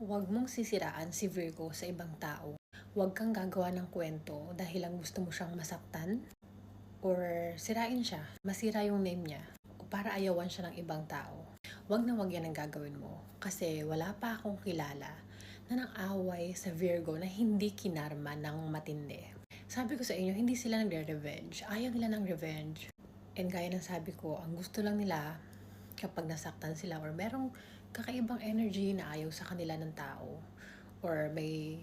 Huwag mong sisiraan si Virgo sa ibang tao. Huwag kang gagawa ng kwento dahil lang gusto mo siyang masaktan or sirain siya, masira yung name niya o para ayawan siya ng ibang tao. Huwag na huwag yan ang gagawin mo kasi wala pa akong kilala na nang-away sa Virgo na hindi kinarma ng matindi. Sabi ko sa inyo, hindi sila nagre-revenge. Ayaw nila ng revenge. And gaya ng sabi ko, ang gusto lang nila kapag nasaktan sila or merong kakaibang energy na ayaw sa kanila ng tao or may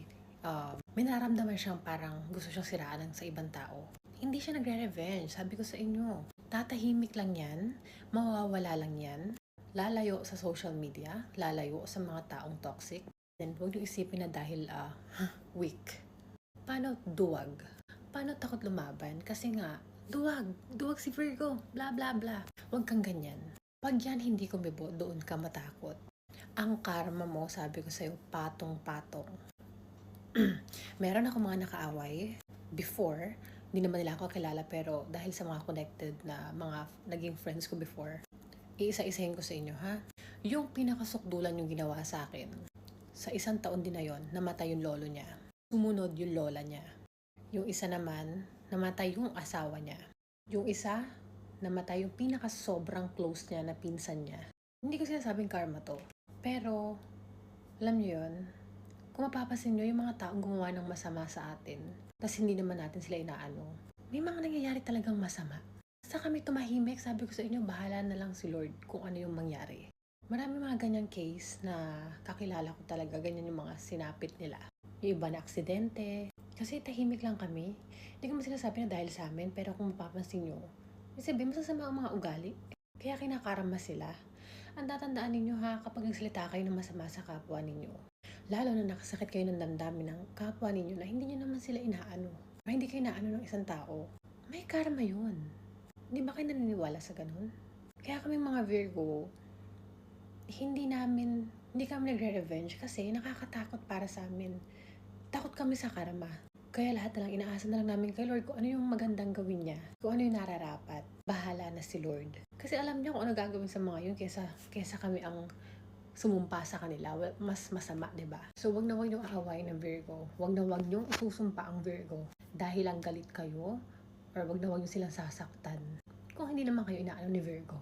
nararamdaman siyang parang gusto siyang siraan sa ibang tao. Hindi siya nagre-revenge. Sabi ko sa inyo, tatahimik lang yan, mawawala lang yan, lalayo sa social media, lalayo sa mga taong toxic. Then huwag niyo isipin na dahil weak. Paano duwag? Paano takot lumaban? Kasi nga, duwag si Virgo, bla bla bla. Huwag kang ganyan. Pag yan hindi kumibo, doon ka matakot. Ang karma mo, sabi ko sa'yo, patong-patong. Meron ako mga nakaaway before, hindi naman nila ako kilala pero dahil sa mga connected na mga naging friends ko before, iisa-isahin ko sa inyo ha. Yung pinakasukdulan yung ginawa sa akin, sa 1 taon din na yon, namatay yung lolo niya. Sumunod yung lola niya. Yung isa naman, namatay yung asawa niya. Yung isa, namatay yung pinaka-sobrang close niya na pinsan niya. Hindi ko sinasabing karma to. Pero, alam niyo yun, kung mapapasin nyo, yung mga taong gumawa ng masama sa atin, tapos hindi naman natin sila inaano, may mga nangyayari talagang masama. Basta kami tumahimik, sabi ko sa inyo, bahala na lang si Lord kung ano yung mangyari. Marami mga ganyang case na kakilala ko talaga, ganyan yung mga sinapit nila. Yung iba na aksidente, kasi tahimik lang kami. Hindi ko sinasabi na dahil sa amin, pero kung mapapansin nyo, may sabihin masasama ang mga ugali. Kaya kinakarama sila. Ang tatandaan ninyo ha, kapag nagsalita kayo ng masama sa kapwa ninyo, lalo na nakasakit kayo ng damdamin ng kapwa ninyo na hindi nyo naman sila inaano, o hindi kayo inaano ng isang tao, may karma yun. Hindi ba kayo naniniwala sa ganun? Kaya kami mga Virgo, hindi kami nagre-revenge kasi nakakatakot para sa amin. Takot kami sa karma. Kaya lahat na lang, inaasa na lang namin kay Lord kung ano yung magandang gawin niya. Kung ano yung nararapat. Bahala na si Lord. Kasi alam niya kung ano gagawin sa mga yun kesa kami ang sumumpa sa kanila. Well, mas masama, diba? So, wag na wag niyong aawayin ng Virgo. Wag na wag niyong isusumpa ang Virgo. Dahil lang galit kayo, or wag na wag niyo silang sasaktan. Kung hindi naman kayo inaano ni Virgo.